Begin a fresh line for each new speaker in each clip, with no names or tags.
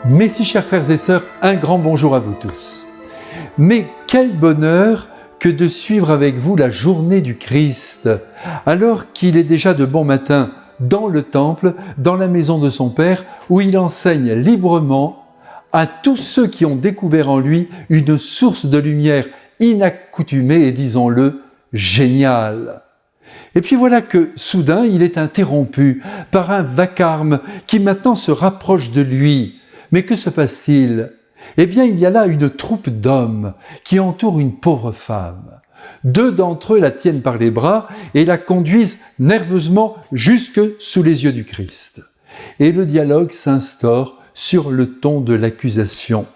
Mais si, chers frères et sœurs, un grand bonjour à vous tous. Mais quel bonheur que de suivre avec vous la journée du Christ, alors qu'il est déjà de bon matin dans le temple, dans la maison de son Père, où il enseigne librement à tous ceux qui ont découvert en lui une source de lumière inaccoutumée et, disons-le, géniale. Et puis voilà que, soudain, il est interrompu par un vacarme qui maintenant se rapproche de lui. Mais que se passe-t-il ? Eh bien, il y a là une troupe d'hommes qui entourent une pauvre femme. 2 d'entre eux la tiennent par les bras et la conduisent nerveusement jusque sous les yeux du Christ. Et le dialogue s'instaure sur le ton de l'accusation.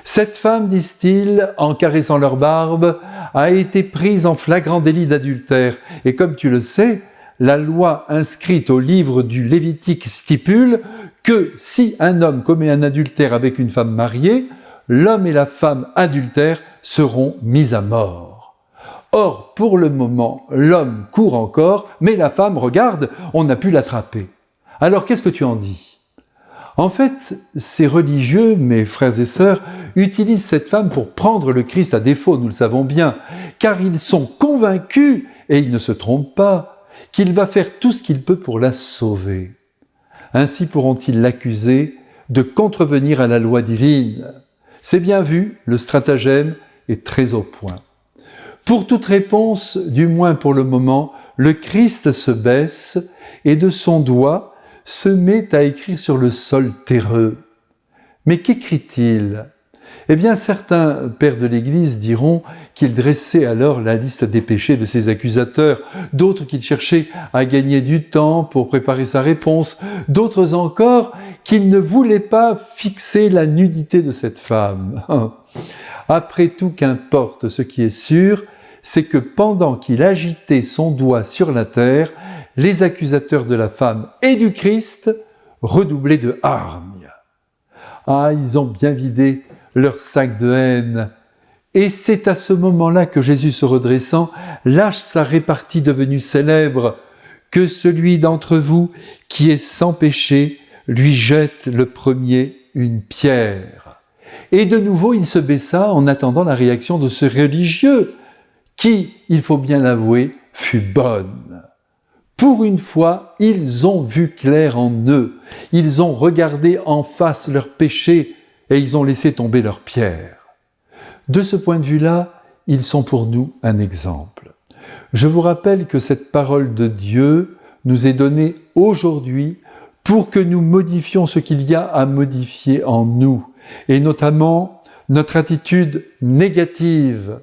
Cette femme, disent-ils, en caressant leur barbe, a été prise en flagrant délit d'adultère. Et comme tu le sais, la loi inscrite au livre du Lévitique stipule que si un homme commet un adultère avec une femme mariée, l'homme et la femme adultères seront mis à mort. Or, pour le moment, l'homme court encore, mais la femme, regarde, on a pu l'attraper. Alors, qu'est-ce que tu en dis ? En fait, ces religieux, mes frères et sœurs, utilisent cette femme pour prendre le Christ à défaut, nous le savons bien, car ils sont convaincus, et ils ne se trompent pas, qu'il va faire tout ce qu'il peut pour la sauver. Ainsi pourront-ils l'accuser de contrevenir à la loi divine. C'est bien vu, le stratagème est très au point. Pour toute réponse, du moins pour le moment, le Christ se baisse et de son doigt se met à écrire sur le sol terreux. Mais qu'écrit-il ? Eh bien, certains pères de l'Église diront qu'il dressait alors la liste des péchés de ses accusateurs, d'autres qu'il cherchait à gagner du temps pour préparer sa réponse, d'autres encore qu'il ne voulait pas fixer la nudité de cette femme. Après tout, qu'importe, ce qui est sûr, c'est que pendant qu'il agitait son doigt sur la terre, les accusateurs de la femme et du Christ redoublaient de hargne. Ah, ils ont bien vidé leur sac de haine. Et c'est à ce moment-là que Jésus, se redressant, lâche sa répartie devenue célèbre, que celui d'entre vous qui est sans péché lui jette le premier une pierre. Et de nouveau, il se baissa en attendant la réaction de ce religieux, qui, il faut bien l'avouer, fut bonne. Pour une fois, ils ont vu clair en eux, ils ont regardé en face leur péché et ils ont laissé tomber leurs pierres. De ce point de vue-là, ils sont pour nous un exemple. Je vous rappelle que cette parole de Dieu nous est donnée aujourd'hui pour que nous modifions ce qu'il y a à modifier en nous, et notamment notre attitude négative,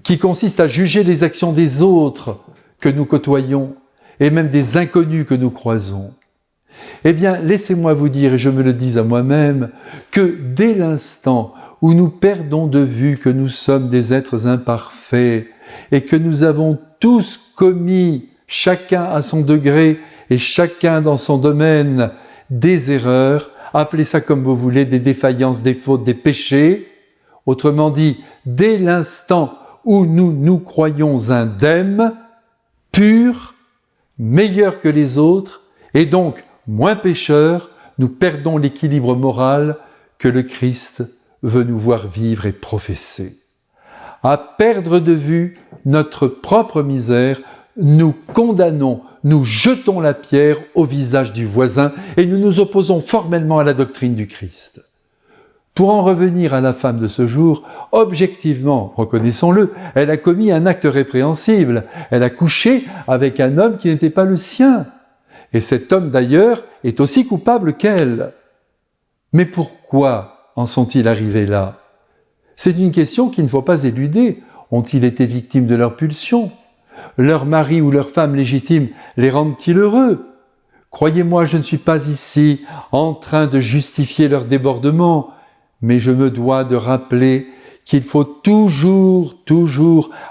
qui consiste à juger les actions des autres que nous côtoyons, et même des inconnus que nous croisons. Eh bien, laissez-moi vous dire, et je me le dis à moi-même, que dès l'instant où nous perdons de vue que nous sommes des êtres imparfaits et que nous avons tous commis, chacun à son degré et chacun dans son domaine, des erreurs, appelez ça comme vous voulez, des défaillances, des fautes, des péchés, autrement dit, dès l'instant où nous nous croyons indemnes, purs, meilleurs que les autres, et donc moins pécheurs, nous perdons l'équilibre moral que le Christ veut nous voir vivre et professer. À perdre de vue notre propre misère, nous condamnons, nous jetons la pierre au visage du voisin et nous nous opposons formellement à la doctrine du Christ. Pour en revenir à la femme de ce jour, objectivement, reconnaissons-le, elle a commis un acte répréhensible. Elle a couché avec un homme qui n'était pas le sien. Et cet homme, d'ailleurs, est aussi coupable qu'elle. Mais pourquoi en sont-ils arrivés là ? C'est une question qu'il ne faut pas éluder. Ont-ils été victimes de leur pulsion ? Leur mari ou leur femme légitime les rendent-ils heureux ? Croyez-moi, je ne suis pas ici en train de justifier leur débordement, mais je me dois de rappeler qu'il faut toujours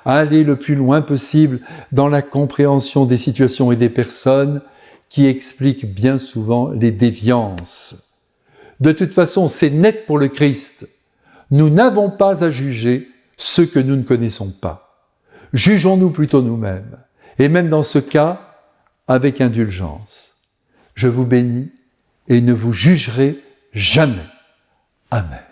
aller le plus loin possible dans la compréhension des situations et des personnes qui expliquent bien souvent les déviances. De toute façon, c'est net pour le Christ. Nous n'avons pas à juger ceux que nous ne connaissons pas. Jugeons-nous plutôt nous-mêmes, et même dans ce cas, avec indulgence. Je vous bénis et ne vous jugerai jamais. Amen.